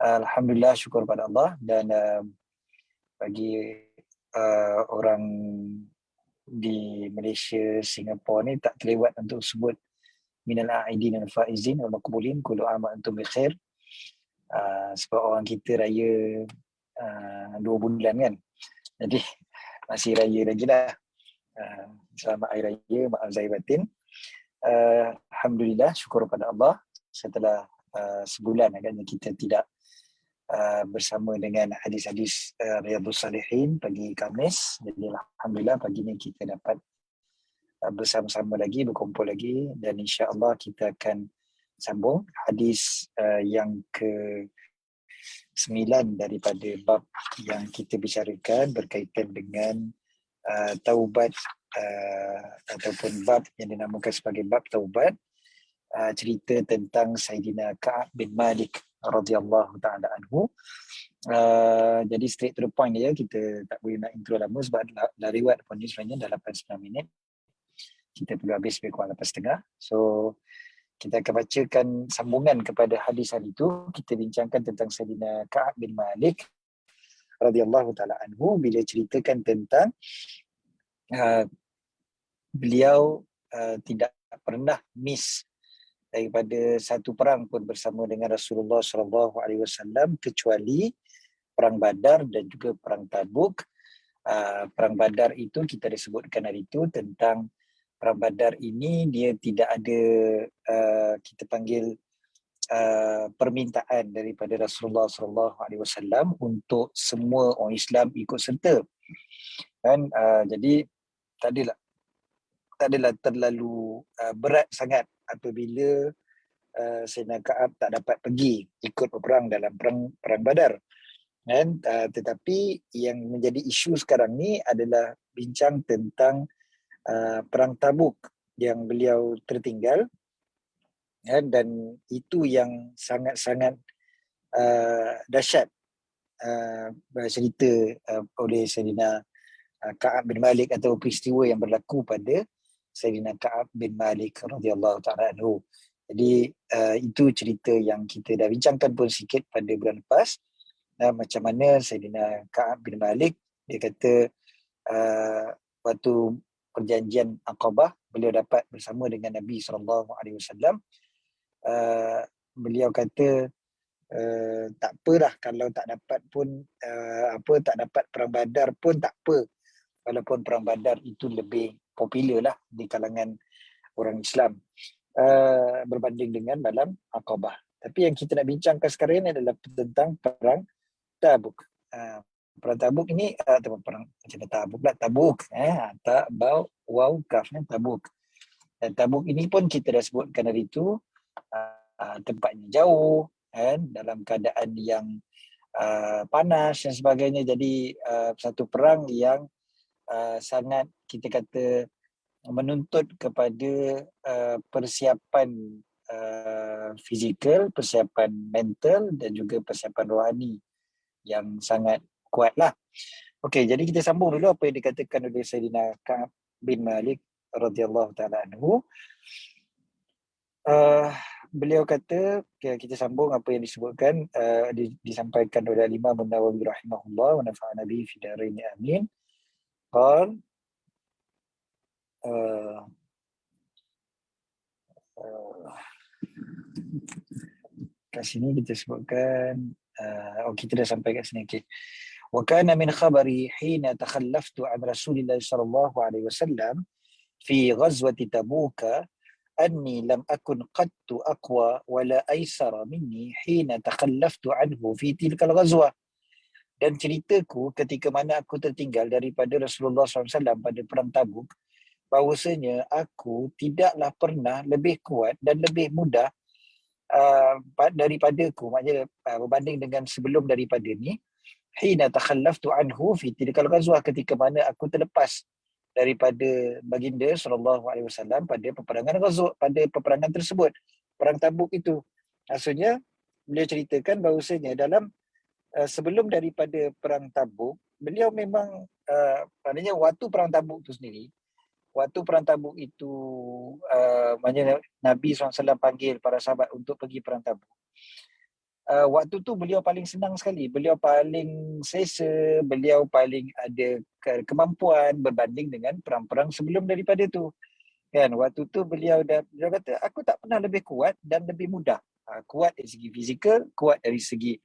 Alhamdulillah, syukur pada Allah. Dan bagi orang di Malaysia, Singapura ni tak terlewat untuk sebut minal a'idin wal faizin wal maqbulin kullu am wa antum bi khair. Sebab orang kita raya 2 bulan kan. Jadi masih raya lagi lah. Selamat Hari Raya, maaf zahir batin. Alhamdulillah, syukur pada Allah setelah sebulan agaknya kita tidak bersama dengan hadis-hadis Riyadhus Salihin pagi Khamis. Jadi alhamdulillah pagi ni kita dapat bersama-sama lagi, berkumpul lagi, dan insya-Allah kita akan sambung hadis yang ke-9 daripada bab yang kita bicarakan berkaitan dengan taubat, ataupun bab yang dinamakan sebagai bab taubat, cerita tentang Sayyidina Ka'ab bin Malik radhiyallahu ta'ala anhu. Jadi straight to the point dia, kita tak boleh nak intro lama sebab dah lewat pun ni sebenarnya dah 8-9 minit. Kita perlu habis lebih kurang 8.30. So kita akan bacakan sambungan kepada hadis hari itu. Kita bincangkan tentang Sayyidina Ka'ab bin Malik radhiyallahu ta'ala anhu bila ceritakan tentang beliau tidak pernah miss daripada satu perang pun bersama dengan Rasulullah SAW kecuali perang Badar dan juga perang Tabuk. Perang Badar itu kita disebutkan hari itu tentang perang Badar ini dia tidak ada kita panggil permintaan daripada Rasulullah SAW untuk semua orang Islam ikut serta. Kan jadi tak adalah terlalu berat sangat apabila Sayyidina Ka'ab tak dapat pergi ikut berperang dalam perang Badar. Kan? Tetapi yang menjadi isu sekarang ni adalah bincang tentang perang Tabuk yang beliau tertinggal, kan? Dan itu yang sangat-sangat dahsyat cerita oleh Sayyidina Ka'ab bin Malik atau peristiwa yang berlaku pada Sayyidina Ka'ab bin Malik radhiyallahu ta'ala anhu. Jadi itu cerita yang kita dah bincangkan pun sikit pada bulan lepas. Macam mana Sayyidina Ka'ab bin Malik, dia kata waktu perjanjian Aqabah beliau dapat bersama dengan Nabi SAW. Beliau kata tak apalah kalau tak dapat pun tak dapat perang Badar pun tak apa, walaupun perang Badar itu lebih popular lah di kalangan orang Islam berbanding dengan malam Aqabah. Tapi yang kita nak bincangkan sekarang ini adalah tentang perang Tabuk. Perang Tabuk ini perang macam Tabuk lah, Tabuk tak bau waw kaf Tabuk. Dan Tabuk ini pun kita dah sebutkan hari itu tempatnya jauh, dalam keadaan yang panas dan sebagainya. Jadi satu perang yang sangat kita kata menuntut kepada persiapan fizikal, persiapan mental dan juga persiapan rohani yang sangat kuat lah. Okey, jadi kita sambung dulu apa yang dikatakan oleh Sayyidina Ka'ab bin Malik radhiyallahu ta'ala anhu. Beliau kata, kita sambung apa yang disebutkan disampaikan oleh Imam An-Nawawi rahimahullah wa nafa'ana bihi fi darain amin. Qal kat sini kita sebutkan kita dah sampai kat sini. Wa kana min khabari hina takhallaftu an Rasulillah sallallahu alaihi wasallam fi ghazwati Tabuk anni lam akun qattu aqwa wala aysara minni hina takhallaftu anhu fi tilkal ghazwah. Dan ceritaku ketika mana aku tertinggal daripada Rasulullah SAW pada perang Tabuk, bahawasanya aku tidaklah pernah lebih kuat dan lebih mudah daripadaku, maknanya berbanding dengan sebelum daripada ni, hina takhallaftu anhu fi tilkal ghazwah, ketika mana aku terlepas daripada baginda SAW pada peperangan ghazwah, pada peperangan tersebut, perang Tabuk itu. Maksudnya beliau ceritakan bahawasanya dalam sebelum daripada perang Tabuk, beliau memang maknanya waktu perang Tabuk itu sendiri, waktu perang Tabuk itu maknanya Nabi SAW panggil para sahabat untuk pergi perang Tabuk. waktu tu beliau paling senang sekali, beliau paling selesa, beliau paling ada kemampuan berbanding dengan perang-perang sebelum daripada tu. Kan waktu tu beliau kata aku tak pernah lebih kuat dan lebih mudah. Kuat dari segi fizikal, kuat dari segi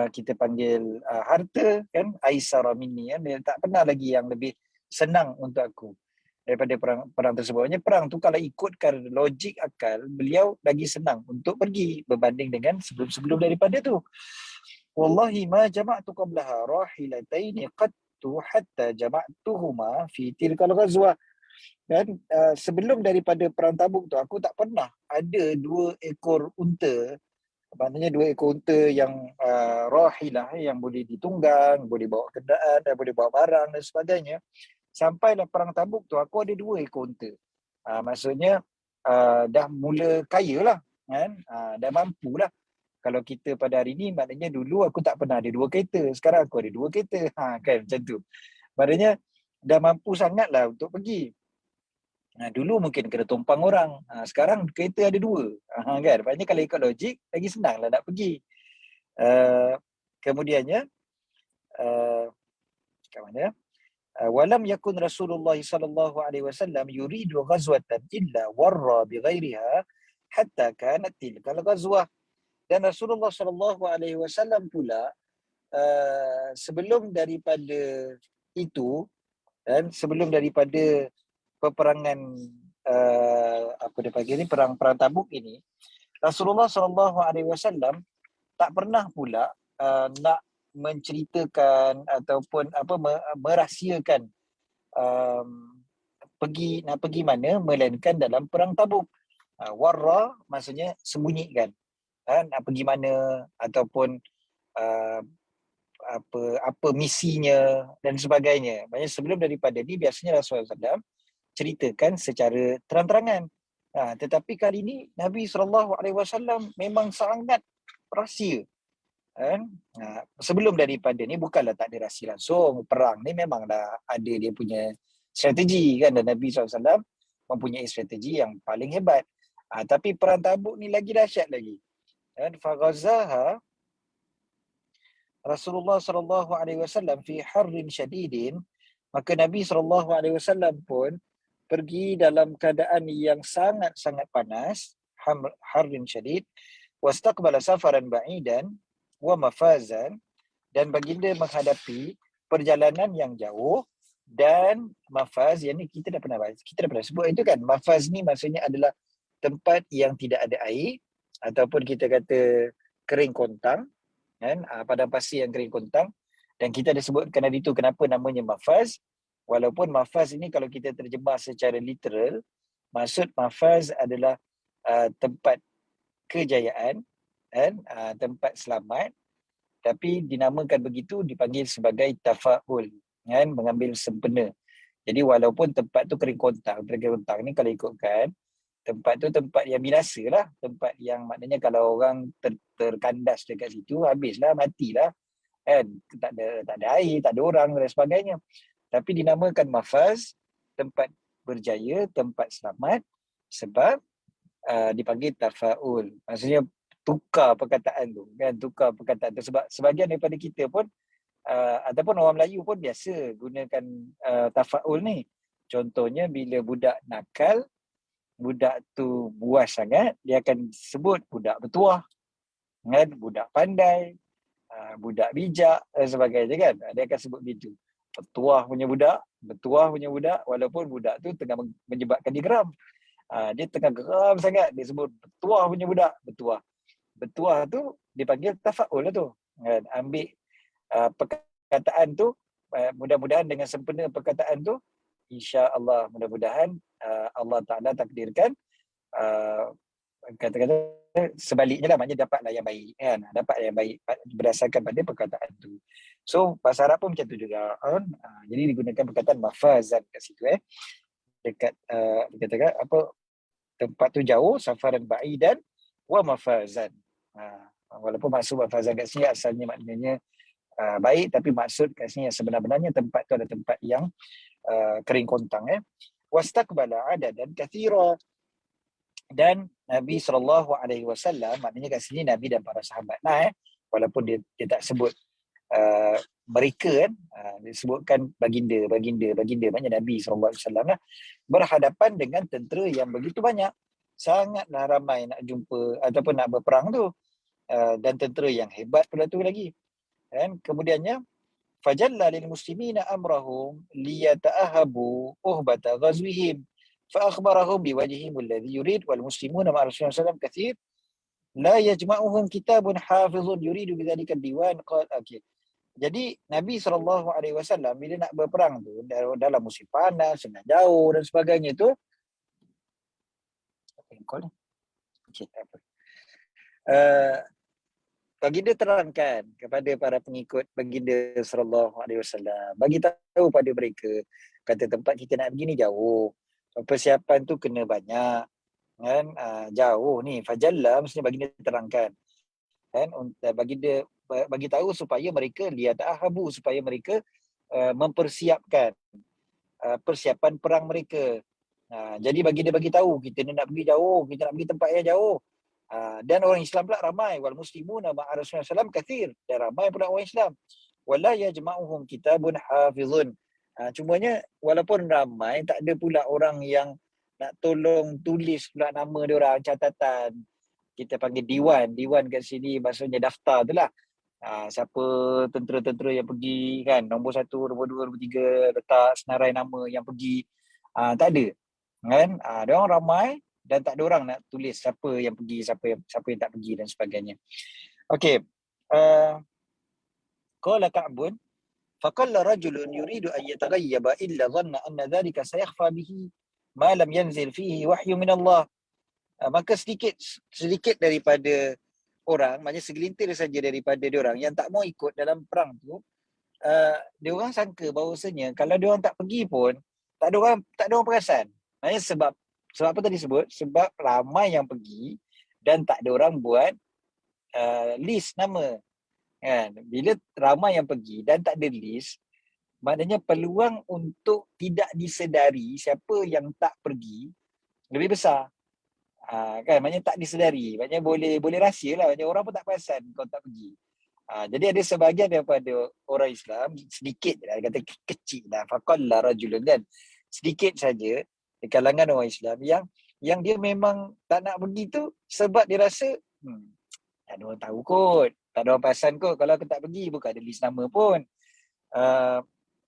kita panggil harta, kan, aisara minni, kan, dia tak pernah lagi yang lebih senang untuk aku daripada perang tersebut. Maksudnya perang tu kalau ikutkan logik akal, beliau lagi senang untuk pergi berbanding dengan sebelum-sebelum daripada tu. Wallahi ma jama'tu qablaha rahilataini qattu hatta jama'tuhuma fi tilkal ghazwah. Dan sebelum daripada perang Tabuk tu aku tak pernah ada 2 ekor unta, maknanya 2 ekor unta yang rahilah, yang boleh ditunggang, boleh bawa kenderaan dan boleh bawa barang dan sebagainya. Sampailah perang Tabuk tu aku ada 2 ekor unta. Maksudnya dah mula kaya lah, kan, dah mampu lah. Kalau kita pada hari ni, maknanya dulu aku tak pernah ada 2 kereta, sekarang aku ada 2 kereta, kan, macam tu. Maknanya dah mampu sangat lah untuk pergi. Dulu mungkin kena tumpang orang. Sekarang kereta ada 2. Kan? Maknanya kalau ikut logik, lagi senang lah nak pergi. Kemudiannya, kat mana? Walam yakun Rasulullah sallallahu alaihi wasallam yuridu ghazwatan illa warra bighairiha hatta kanat tilkal ghazwah. Dan Rasulullah sallallahu alaihi wasallam pula sebelum daripada itu, dan sebelum daripada peperangan apa dia panggil ni, perang Tabuk ini, Rasulullah sallallahu alaihi wasallam tak pernah pula nak menceritakan ataupun merahsiakan nak pergi mana, melainkan dalam perang Tabuk. Warra maksudnya sembunyikan, nak pergi mana ataupun uh, apa misinya dan sebagainya. Maksudnya sebelum daripada ni biasanya Rasulullah SAW ceritakan secara terang-terangan. Tetapi kali ini Nabi SAW memang sangat rahsia. Kan? Sebelum daripada ni bukanlah tak ada rahsia langsung. Perang ni memang dah ada dia punya strategi, kan, dan Nabi SAW mempunyai strategi yang paling hebat. Tapi perang Tabuk ni lagi dahsyat lagi. Kan? Faghazaha Rasulullah SAW fi harrin syadidin, maka Nabi SAW pun pergi dalam keadaan yang sangat-sangat panas, harrin syadid, wastaqbala safaran ba'idan wa mafazan, dan baginda menghadapi perjalanan yang jauh dan mafaz, yang ni kita dah pernah sebut itu, kan. Mafaz ni maksudnya adalah tempat yang tidak ada air ataupun kita kata kering kontang, kan, padang pasir yang kering kontang. Dan kita ada sebutkan hari itu kenapa namanya mafaz. Walaupun mafaz ini kalau kita terjemah secara literal, maksud mafaz adalah tempat kejayaan, kan, tempat selamat, tapi dinamakan begitu dipanggil sebagai tafa'ul, kan, mengambil sempena. Jadi walaupun tempat tu kering kontang ni kalau ikutkan, tempat tu tempat yang binasa lah, tempat yang maknanya kalau orang terkandas dekat situ, habislah, matilah, kan, tak ada air, tak ada orang dan sebagainya. Tapi dinamakan mafaz, tempat berjaya, tempat selamat, sebab dipanggil tafaul. Maksudnya tukar perkataan tu, kan, tukar perkataan tu. Sebab sebahagian daripada kita pun ataupun orang Melayu pun biasa gunakan tafaul ni. Contohnya bila budak nakal, budak tu buas sangat, dia akan sebut budak bertuah, kan, budak pandai, budak bijak dan sebagainya, kan. Dia akan sebut begitu. Bertuah punya budak, walaupun budak tu tengah menyebabkan dia geram. Dia tengah geram sangat, dia sebut bertuah punya budak, bertuah. Bertuah tu dipanggil tafaul lah tu. Kan? Ambil perkataan tu, mudah-mudahan dengan sempena perkataan tu, insya-Allah mudah-mudahan Allah Taala takdirkan kata-kata sebaliknya lah, maknanya dapatlah yang baik, kan, dapat yang baik berdasarkan pada perkataan tu. So bahasa Arab pun macam tu juga, kan. Jadi digunakan perkataan mafazan kat situ, dekat dikatakan apa, tempat tu jauh, safaran ba'idan wa mafazan. Walaupun maksud mafazan kat sini asalnya maknanya baik, tapi maksud kat sini yang sebenar-benarnya tempat tu adalah tempat yang kering kontang. Wastaqbala adadan kathira, Dan Nabi SAW, maknanya kat sini Nabi dan para sahabat lah, walaupun dia tak sebut mereka kan, disebutkan baginda, maknanya Nabi SAW lah, berhadapan dengan tentera yang begitu banyak, sangatlah ramai nak jumpa ataupun nak berperang tu, dan tentera yang hebat pula tu lagi kan. Kemudiannya fajalla lil muslimina amrahum liyata'ahabu uhbata ghazwihim fa akhbarahum biwajhihim alladhi yurid wal muslimuna ma'a Rasulullah sallallahu alaihi wasallam kathir la yajma'uhum kitabun hafizun yuridu bidzalika diwan qala. Okay. Jadi Nabi SAW bila nak berperang tu dalam musim panas, sedang jauh dan sebagainya tu, apa yang call ni? Okay, apa? Baginda terangkan kepada para pengikut baginda SAW, bagi tahu pada mereka, kata tempat kita nak pergi ni jauh, persiapan tu kena banyak kan, jauh ni. Fajalla maksudnya baginda terangkan kan, baginda bagi tahu supaya mereka liyata'ahabu, supaya mereka mempersiapkan persiapan perang mereka. Jadi baginda bagi tahu kita ni nak pergi jauh, kita nak pergi tempat yang jauh. Dan orang Islam pula ramai, wal muslimuna ma'a Rasulullah SAW kathir, dan ramai pula orang Islam. Wala yajma'uhum kitabun hafizun. Cumanya walaupun ramai, tak ada pula orang yang nak tolong tulis pula nama dia orang, catatan. Kita panggil diwan. Diwan kat sini maksudnya daftar tu lah. Siapa tentera-tentera yang pergi kan, nombor 1, nombor 2, nombor 3, letak senarai nama yang pergi. Tak ada kan. Dia orang ramai dan tak ada orang nak tulis siapa yang pergi, siapa yang tak pergi dan sebagainya. Okey. Qala Ka'bun faqalla rajulun yuridu an yataghayyaba illa dhanna anna dhalika sayakhfa bihi ma lam yanzil fihi wahyu min Allah. Maka sedikit daripada orang, maknanya segelintir saja daripada dia orang yang tak mau ikut dalam perang tu, dia orang sangka bahawasanya kalau dia orang tak pergi pun tak ada orang perasan. Maknanya sebab apa tadi sebut? Sebab ramai yang pergi dan tak ada orang buat list nama kan. Bila ramai yang pergi dan tak ada list, maknanya peluang untuk tidak disedari siapa yang tak pergi lebih besar. Kan, maknanya tak disedari, maknanya boleh rahsia lah, maknanya orang pun tak perasan kau tak pergi. Jadi ada sebahagian daripada orang Islam, sedikit lah, kata kecil lah, faqalla rajulun kan, sedikit saja di kalangan orang Islam yang dia memang tak nak pergi tu sebab dia rasa tak ada orang tahu kot, tak ada orang perasan kot kalau aku tak pergi, bukan ada list nama pun.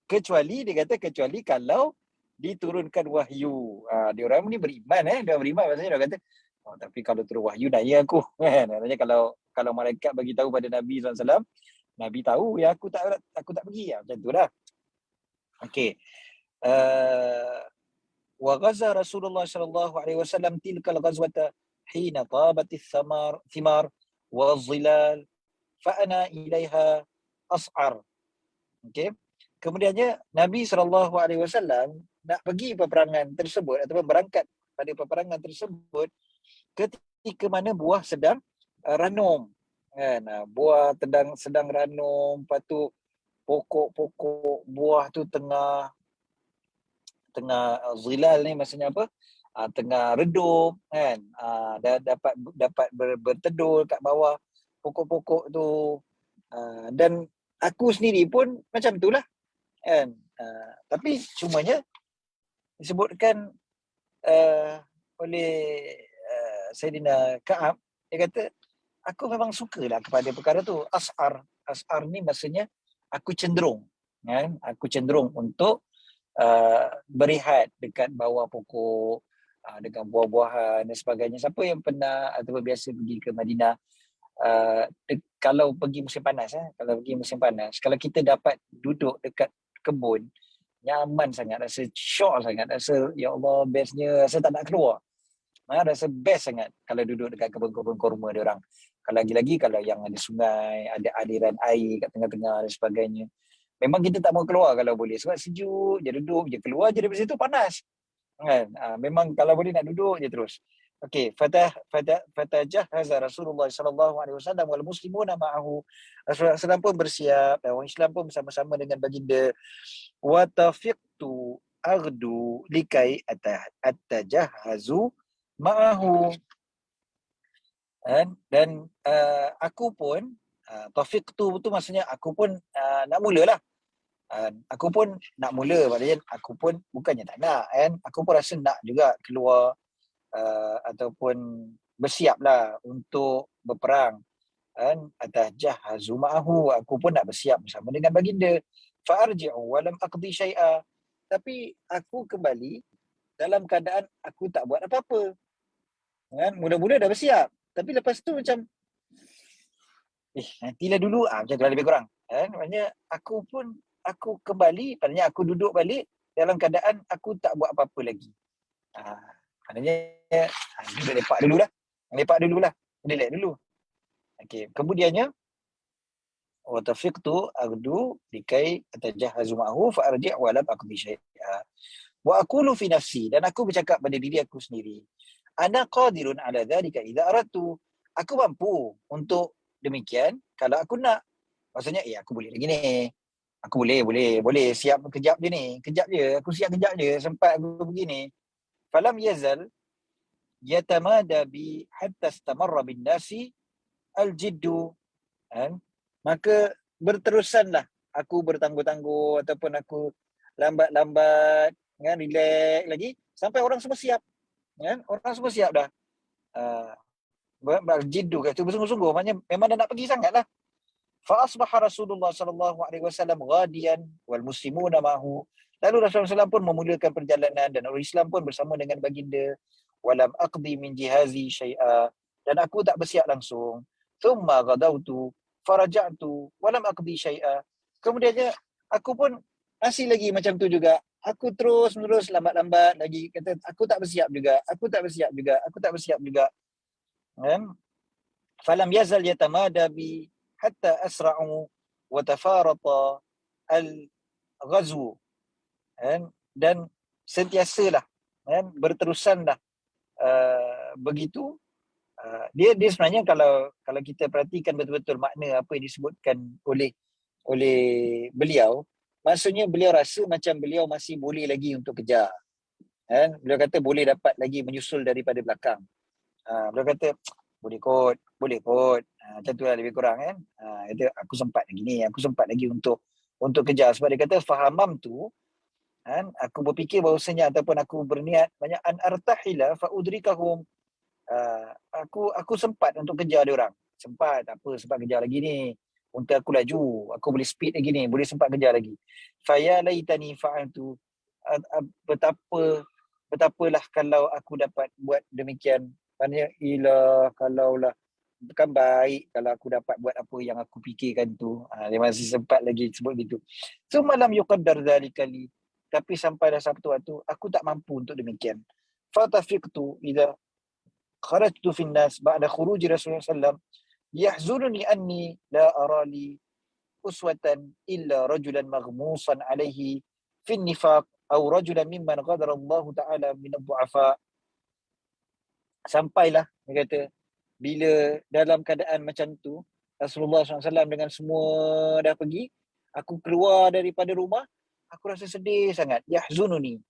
Kecuali dia kata, kecuali kalau diturunkan wahyu. Dia orang ni beriman, dia beriman, maksudnya dia kata, tapi kalau turun wahyu naya aku kan. Maksudnya kalau malaikat bagi tahu pada Nabi SAW, Nabi tahu ya aku tak pergi, macam tu lah. Okey. Wa ghaza Rasulullah sallallahu alaihi wasallam tilkal ghazwata hina tabatis thimar wa zilal fa ana ilaiha as'ar. Okey. Kemudiannya Nabi SAW nak pergi peperangan tersebut ataupun berangkat pada peperangan tersebut ketika mana buah sedang ranum kan. Buah sedang ranum, lepas tu pokok-pokok buah tu tengah zilal ni maksudnya apa? Tengah redup kan. Dan dapat berteduh kat bawah pokok-pokok tu. Dan aku sendiri pun macam itulah kan. Tapi cumanya disebutkan oleh Sayyidina Ka'ab, dia kata aku memang sukalah kepada perkara tu. As'ar ni maksudnya aku cenderung kan, aku cenderung untuk berehat dekat bawah pokok dengan buah-buahan dan sebagainya. Siapa yang pernah ataupun biasa pergi ke Madinah, kalau pergi musim panas, kalau kita dapat duduk dekat kebun, nyaman sangat, rasa syok sangat, rasa ya Allah bestnya, rasa tak nak keluar. Rasa best sangat kalau duduk dekat kebun-kebun kurma dia orang. Kalau lagi-lagi kalau yang ada sungai, ada aliran air kat tengah-tengah dan sebagainya. Memang kita tak mau keluar kalau boleh sebab sejuk je, duduk je, keluar je daripada situ panas. Kan? Memang kalau boleh nak duduk je terus. Okey, fatajahhaza Rasulullah sallallahu alaihi wasallam wal muslimuna ma'ahu. Rasulullah SAW pun bersiap dan orang Islam pun bersama-sama dengan baginda. Wa tafiqtu aghdu likai atajahhazu ma'ahu. Dan aku pun tafiq tu maksudnya aku pun nak mulalah. Aku pun nak mula, maknanya aku pun bukannya tak nak kan, aku pun rasa nak juga keluar ataupun bersiaplah untuk berperang kan. Atas jahazu ma'ahu, aku pun nak bersiap bersama dengan baginda. Fa arji'u wa lam aqdi syai'a, tapi aku kembali dalam keadaan aku tak buat apa-apa kan. Mula-mula dah bersiap, tapi lepas tu macam nantilah dulu, macam tu lah lebih kurang kan. Maknanya aku kembali, maknanya aku duduk balik dalam keadaan aku tak buat apa-apa lagi. Maknanya duduk lepak dululah, relax dulu. Okey, kemudiannya wa tafiqtu aghdu likai atajahazu ma'ahu fa arji' wa lam aqdi syai'a wa aqulu fi nafsi, dan aku bercakap pada diri aku sendiri, ana qadirun ala dhalika idza aradtu, aku mampu untuk demikian kalau aku nak. Maksudnya aku boleh lagi ni, aku boleh siap kejap je ni, kejap je aku siap, kejap je sempat aku begini. Falam yazal yatamada bi hatta istamarra bin nasi al-jiddu kan. Maka berterusanlah aku bertangguh-tangguh ataupun aku lambat-lambat kan, relax lagi sampai orang semua siap kan. Orang semua siap dah. Jiddu kat tu bersungguh-sungguh, maknanya memang dah nak pergi sangatlah. Fa asbaha Rasulullah sallallahu alaihi wasallam ghadiyan wal muslimuna ma'ahu. Lalu Rasulullah SAW pun memulakan perjalanan dan orang Islam pun bersama dengan baginda. Walam aqdi min jihazi syai'a, dan aku tak bersiap langsung. Thumma ghadawtu faraja'tu walam aqdi syai'a. Kemudiannya aku pun masih lagi macam tu juga. Aku terus menerus lambat-lambat lagi kata aku tak bersiap juga, aku tak bersiap juga. Kan? Falam yazal yatamada bi hatta asra'u wa tafarata al-ghazwu kan. Dan sentiasalah kan, berterusanlah begitu. Dia sebenarnya kalau kita perhatikan betul-betul makna apa yang disebutkan oleh beliau, maksudnya beliau rasa macam beliau masih boleh lagi untuk kejar kan. Beliau kata boleh dapat lagi menyusul daripada belakang. Beliau kata boleh kot. Macam tu lah lebih kurang kan. Kata aku sempat lagi untuk kejar. Sebab dia kata fahamam tu kan, aku berfikir bahawasanya ataupun aku berniat banyak an artahila fa udrikahum. Aku sempat untuk kejar dia orang. Sempat kejar lagi ni. Untuk aku laju, aku boleh speed lagi ni, boleh sempat kejar lagi. Fa ya laitani fa'altu, betapalah kalau aku dapat buat demikian. Maknanya kalaulah bukan baik kalau aku dapat buat apa yang aku fikirkan tu. Dia masih sempat lagi sebut gitu. So malam yuqaddar dhalika li, tapi sampai dah satu waktu aku tak mampu untuk demikian. Fatafiqtu idza kharajtu fi an-nas ba'da khuruji Rasulullah sallallahu yahzununi anni la ara li uswatan illa rajulan maghmusan alaihi fi an-nifaq aw rajulan mimman ghadara Allah Ta'ala min ad-du'afa. Sampailah dia kata bila dalam keadaan macam tu Rasulullah SAW dengan semua dah pergi, aku keluar daripada rumah, aku rasa sedih sangat. Yahzununi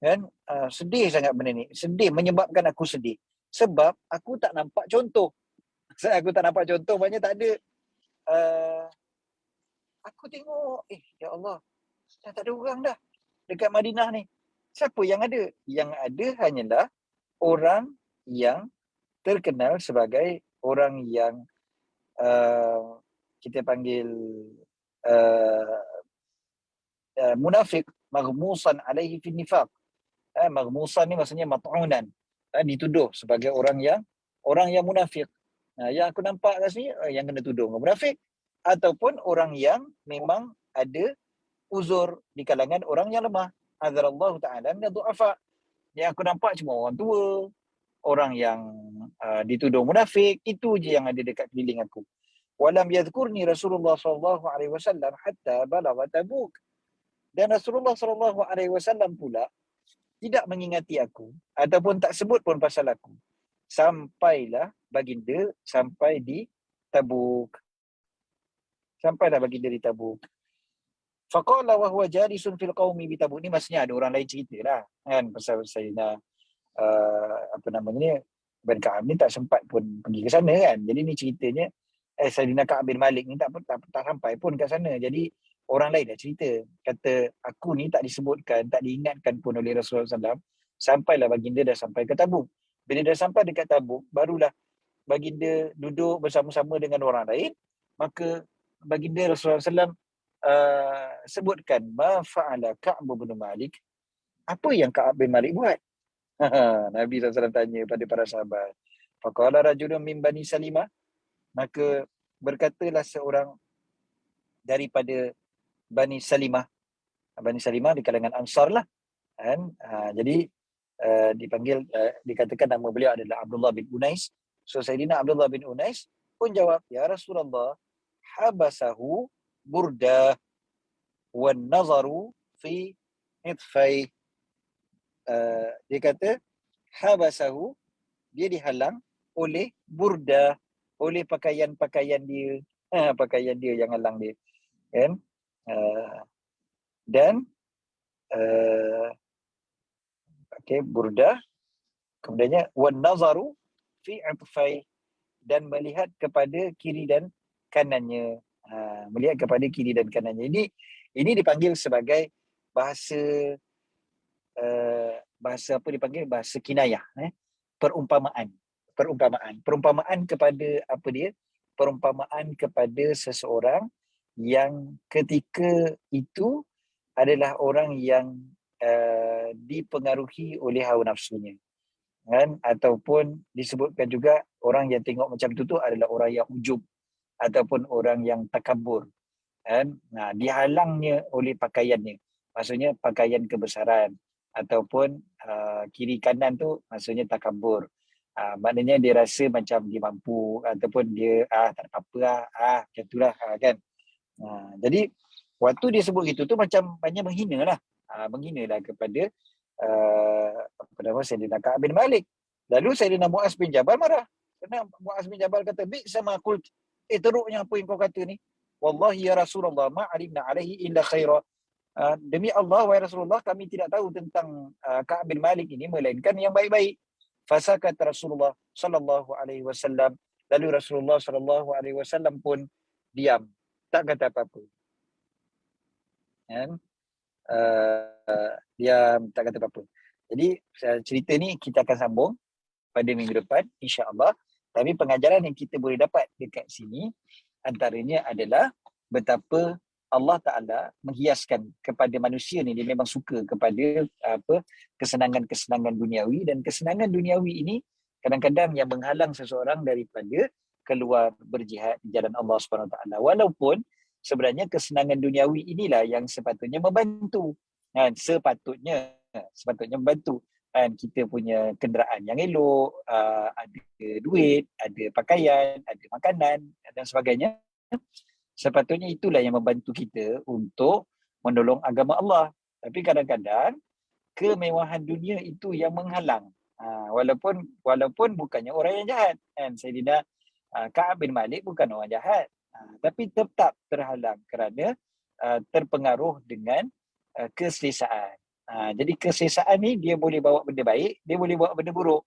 kan, sedih sangat benda ni, sedih, menyebabkan aku sedih sebab aku tak nampak contoh. Aku tak nampak contoh maknanya tak ada aku tengok ya Allah, dah tak ada orang dah dekat Madinah ni. Siapa yang ada? Yang ada hanyalah orang yang terkenal sebagai orang yang kita panggil uh, munafik, maghmusan alaihi fi nifaq. Maghmusan ni maksudnya mat'unan, dituduh sebagai orang yang munafik. Yang aku nampak kat sini yang kena tuduh munafik ataupun orang yang memang ada uzur di kalangan orang yang lemah. Azarallahu ta'ala min ad-du'afa. Yang aku nampak cuma orang tua, orang yang dituduh munafik, itu je yang ada dekat keliling aku. Walam yadhkurni Rasulullah sallallahu alaihi wasallam hatta balagha Tabuk. Dan Rasulullah sallallahu alaihi wasallam pula tidak mengingati aku ataupun tak sebut pun pasal aku sampailah baginda sampai di Tabuk. Sampailah baginda di Tabuk. Faqala wa huwa jalisun fil qaumi bi Tabuk. Ni maksudnya ada orang lain ceritalah kan pasal Sayyidina apa namanya ni, Ibn Ka'ab ni tak sempat pun pergi ke sana kan. Jadi ni ceritanya Saidina Ka'ab bin Malik ni tak sampai pun ke sana. Jadi orang lain dah cerita, kata aku ni tak disebutkan, tak diingatkan pun oleh Rasulullah SAW, sampailah baginda dah sampai ke Tabuk. Bila dah sampai dekat Tabuk, barulah baginda duduk bersama-sama dengan orang lain. Maka baginda Rasulullah SAW sebutkan, ma fa'ala Ka'ab bin Malik, apa yang Ka'ab bin Malik buat? Nabi SAW tanya pada para sahabat. Faqala rajulun min Bani Salimah, maka berkatalah seorang daripada Bani Salimah. Bani Salimah di kalangan Ansar lah kan. Jadi dipanggil, dikatakan nama beliau adalah Abdullah bin Unais. So Sayyidina Abdullah bin Unais pun jawab, ya Rasulullah, habasahu burdah wan nazaru fi itfai. Dia kata habasahu, dia dihalang oleh burdah, oleh pakaian-pakaian dia, pakaian dia yang halang dia kan. Dan burdah, kemudiannya wan nazaru fi atfai, dan melihat kepada kiri dan kanannya. Melihat kepada kiri dan kanannya. Ini dipanggil sebagai bahasa bahasa apa dipanggil? Bahasa kinayah, perumpamaan kepada apa dia? Perumpamaan kepada seseorang yang ketika itu adalah orang yang dipengaruhi oleh hawa nafsunya kan, ataupun disebutkan juga orang yang tengok macam tu adalah orang yang ujub ataupun orang yang takabur kan. Dihalangnya oleh pakaiannya, maksudnya pakaian kebesaran, ataupun kiri kanan tu maksudnya takabur. Maknanya dia rasa macam dia mampu, ataupun dia tak ada apa-apa macam itulah kan. Jadi waktu dia sebut gitu tu macam banyak menghina lah kepada apa nama Sayyidina Ka'ab bin Malik. Lalu Sayyidina Mu'az bin Jabal marah. Kerana Mu'az bin Jabal kata, bi sama qult, teruknya apa yang kau kata ni. Wallahi ya Rasulullah, ma alimna alaihi illa khaira. Demi Allah wahai Rasulullah, kami tidak tahu tentang Ka'ab bin Malik ini melainkan yang baik-baik. Fasakat Rasulullah sallallahu alaihi wasallam. Lalu Rasulullah sallallahu alaihi wasallam pun diam, tak kata apa-apa. Kan? Diam, tak kata apa-apa. Jadi cerita ni kita akan sambung pada minggu depan insya-Allah. Tapi pengajaran yang kita boleh dapat dekat sini antaranya adalah betapa Allah Ta'ala menghiaskan kepada manusia ni, dia memang suka kepada kesenangan-kesenangan duniawi, dan kesenangan duniawi ini kadang-kadang yang menghalang seseorang daripada keluar berjihad di jalan Allah Subhanahu Wa Taala. Walaupun sebenarnya kesenangan duniawi inilah yang sepatutnya membantu. Sepatutnya membantu. Kita punya kenderaan yang elok, ada duit, ada pakaian, ada makanan dan sebagainya. Sepatutnya itulah yang membantu kita untuk menolong agama Allah. Tapi kadang-kadang kemewahan dunia itu yang menghalang. Walaupun bukannya orang yang jahat. Sayyidina Ka'ab bin Malik bukan orang jahat. Tapi tetap terhalang kerana terpengaruh dengan keselesaan. Jadi keselesaan ni dia boleh bawa benda baik, dia boleh bawa benda buruk.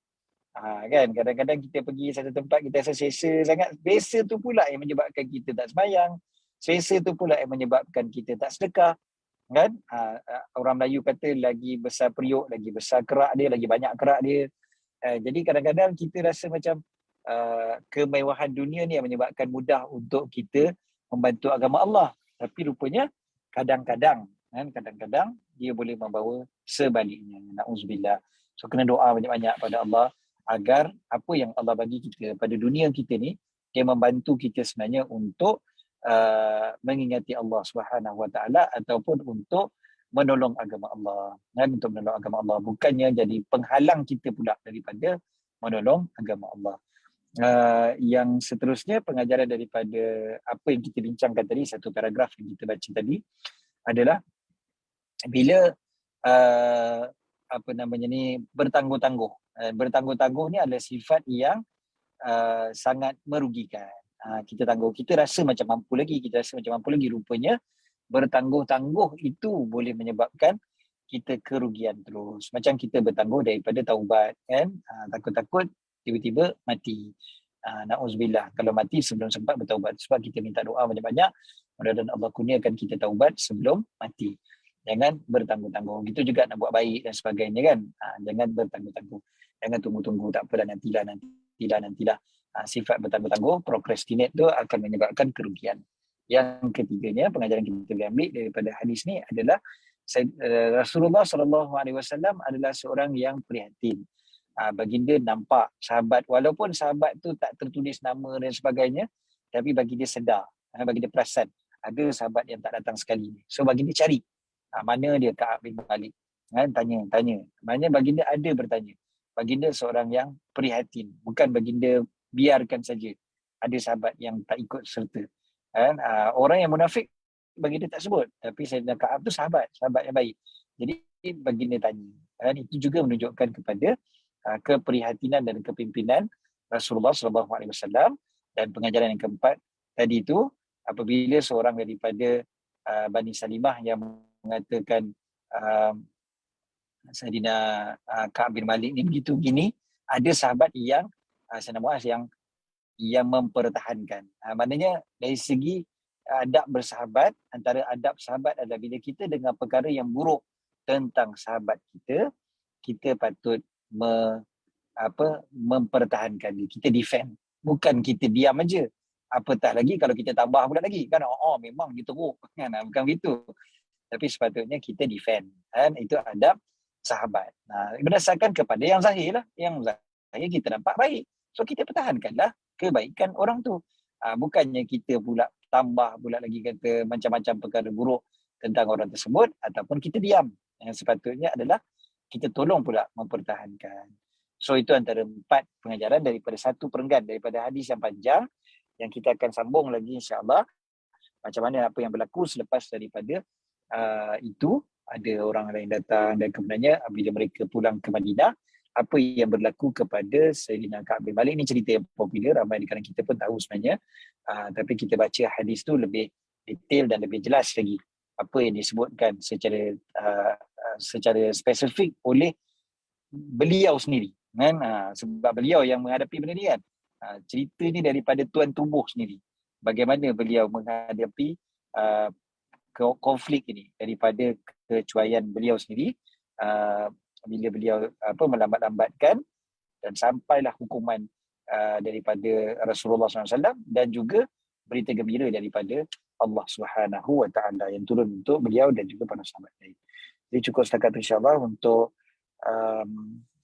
Kan kadang-kadang kita pergi satu tempat, kita rasa selesa sangat, selesa tu pula yang menyebabkan kita tak sembahyang, selesa tu pula yang menyebabkan kita tak sedekah kan. Orang Melayu kata lagi besar periuk lagi besar kerak dia, lagi banyak kerak dia. Jadi kadang-kadang kita rasa macam kemewahan dunia ni yang menyebabkan mudah untuk kita membantu agama Allah, tapi rupanya kadang-kadang dia boleh membawa sebaliknya. Na'udzubillah. So kena doa banyak-banyak pada Allah agar apa yang Allah bagi kita pada dunia kita ni, dia membantu kita sebenarnya untuk mengingati Allah Subhanahu Wa Taala ataupun untuk menolong agama Allah. Untuk menolong agama Allah, bukannya jadi penghalang kita pula daripada menolong agama Allah. Yang seterusnya, pengajaran daripada apa yang kita bincangkan tadi, satu paragraf yang kita baca tadi adalah bila bertangguh-tangguh. Bertangguh-tangguh ni adalah sifat yang sangat merugikan. Kita tangguh, kita rasa macam mampu lagi, rupanya bertangguh-tangguh itu boleh menyebabkan kita kerugian terus. Macam kita bertangguh daripada taubat kan, takut-takut tiba-tiba mati. Na'udzubillah, kalau mati sebelum sempat bertaubat. Sebab kita minta doa banyak-banyak, mudah-mudahan Allah kurniakan kita taubat sebelum mati. Jangan bertangguh-tangguh. Gitu juga nak buat baik dan sebagainya kan. Jangan bertangguh-tangguh. Jangan tunggu-tunggu, tak apalah, nantilah. Sifat bertangguh-tangguh, procrastinate tu akan menyebabkan kerugian. Yang ketiganya, pengajaran kita ambil daripada hadis ni adalah Rasulullah SAW adalah seorang yang prihatin. Baginda nampak sahabat, walaupun sahabat tu tak tertulis nama dan sebagainya, tapi baginda sedar, baginda perasan ada sahabat yang tak datang sekali. So baginda cari, mana dia Ka'ab bin Malik, tanya. Maknanya baginda ada bertanya. Baginda seorang yang prihatin, bukan baginda biarkan saja ada sahabat yang tak ikut serta. Orang yang munafik baginda tak sebut, tapi Sayyidina Ka'ab tu sahabat yang baik. Jadi baginda tanya. Itu juga menunjukkan kepada keprihatinan dan kepimpinan Rasulullah SAW. Dan pengajaran yang keempat tadi itu, apabila seorang daripada Bani Salimah yang mengatakan Sayyidina Ka'ab bin Malik ni begitu gini, ada sahabat yang Sayyidina Muaz yang mempertahankan. Maknanya dari segi adab bersahabat, antara adab sahabat adalah bila kita dengar perkara yang buruk tentang sahabat kita, kita patut mempertahankan dia. Kita defend, bukan kita diam aja. Apatah lagi kalau kita tambah pula lagi kan, memang dia teruk kan, bukan begitu. Tapi sepatutnya kita defend, kan? Itu adab sahabat. Berdasarkan kepada yang zahir lah, yang zahir kita nampak baik, so kita pertahankanlah kebaikan orang tu. Bukannya kita pula tambah pula lagi kata macam-macam perkara buruk tentang orang tersebut, ataupun kita diam. Yang sepatutnya adalah kita tolong pula mempertahankan. So itu antara 4 pengajaran daripada satu perenggan daripada hadis yang panjang, yang kita akan sambung lagi insya-Allah. Macam mana apa yang berlaku selepas daripada itu, ada orang lain datang, dan kemudiannya bila mereka pulang ke Madinah, apa yang berlaku kepada Sayyidina Ka'ab bin Malik. Ini cerita yang popular, ramai di kalangan kita pun tahu sebenarnya, tapi kita baca hadis tu lebih detail dan lebih jelas lagi apa yang disebutkan secara spesifik oleh beliau sendiri kan. Sebab beliau yang menghadapi benda ni kan. Cerita ni daripada tuan tubuh sendiri, bagaimana beliau menghadapi konflik ini daripada kecuaian beliau sendiri, bila beliau melambat-lambatkan, dan sampailah hukuman daripada Rasulullah SAW, dan juga berita gembira daripada Allah Subhanahu Wa Taala yang turun untuk beliau dan juga para sahabat lain. Jadi cukup setakat insya-Allah untuk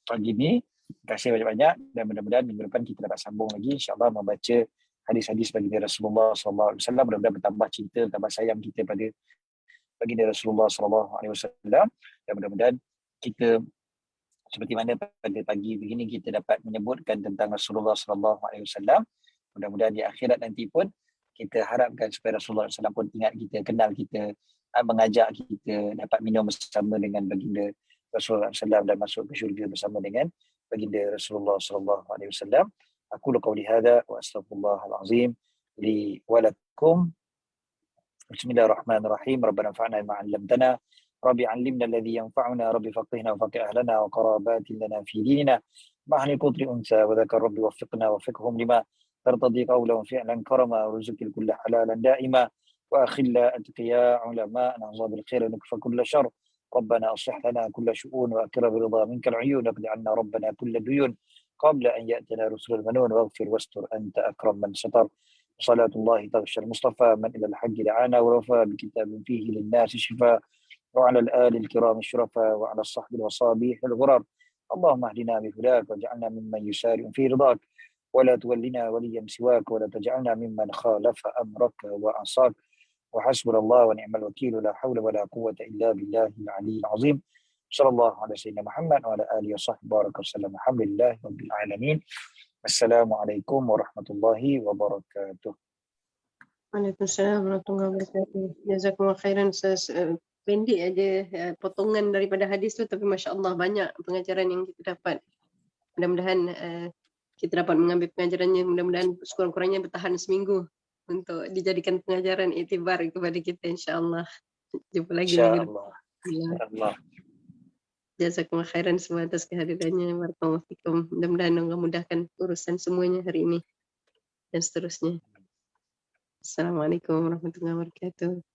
pagi ini. Terima kasih banyak-banyak, dan mudah-mudahan minggu depan kita dapat sambung lagi insya-Allah membaca hadis-hadis baginda Rasulullah SAW. Mudah-mudahan bertambah cinta, bertambah sayang kita pada baginda Rasulullah SAW, dan mudah-mudahan kita seperti mana pada pagi begini kita dapat menyebutkan tentang Rasulullah SAW. Mudah-mudahan di akhirat nanti pun kita harapkan supaya Rasulullah SAW pun ingat kita, kenal kita, mengajak kita dapat minum bersama dengan baginda Rasulullah SAW dan masuk ke syurga bersama dengan baginda Rasulullah SAW. Aku qauli hadza wa astaghfirullahal azim li wa lakum. Bismillahirrahmanirrahim. Rabbana anfa'na bima 'allamtana. Rabbi 'allimna alladhi yanfa'una. Rabbi faqihna wa faqih ahlana wa qarabatin lana fi dinina. Mahni qudri unsa wa dhakar rabbi waffiqna wa fiqhum lima tartadi qawlan fi'lan karama warzuqil kulla halalan da'ima wa akhilla atqiya ulama na'udzu bil khair wa nakfa kulla syarr. ربنا أصلح لنا كل شؤون وأكرم برضا منك العيون واقض عنا ربنا كل ديون قبل أن يأتنا رسل المنون واغفر واستر أنت أكرم من ستر. صلاة الله تغشى المصطفى من إلى الحج دعانا ووفى بكتاب فيه للناس شفاء وعلى الآل الكرام الشرفاء وعلى الصحب الوصابيح الغرر. اللهم اهدنا بهداك واجعلنا ممن يسارع في رضاك ولا تولنا وليا سواك ولا تجعلنا ممن خالف أمرك وعصاك. وحسبنا الله ونعم الوكيل لا حول ولا قوة إلا بالله العلي العظيم. صلى الله على سيدنا محمد وعلى آله وصحبه بارك وسلم. الحمد لله رب العالمين. السلام عليكم ورحمة الله وبركاته. Waalaikumsalam warahmatullahi wabarakatuh. Jazakumullah khairan Ustaz. Pendek aja potongan daripada hadis tu, tapi Masya Allah banyak pengajaran yang kita dapat. Mudah-mudahan kita dapat mengambil pengajarannya, mudah-mudahan sekurang-kurangnya bertahan seminggu untuk dijadikan pengajaran iktibar kepada kita insya-Allah. Jumpa lagi minggu depan. InsyaAllah. Jazakumullah khairan semua atas kehadirannya. Barakallahu fikum. Mudah-mudahan Allah mudahkan urusan semuanya hari ini dan seterusnya. Assalamualaikum warahmatullahi wabarakatuh.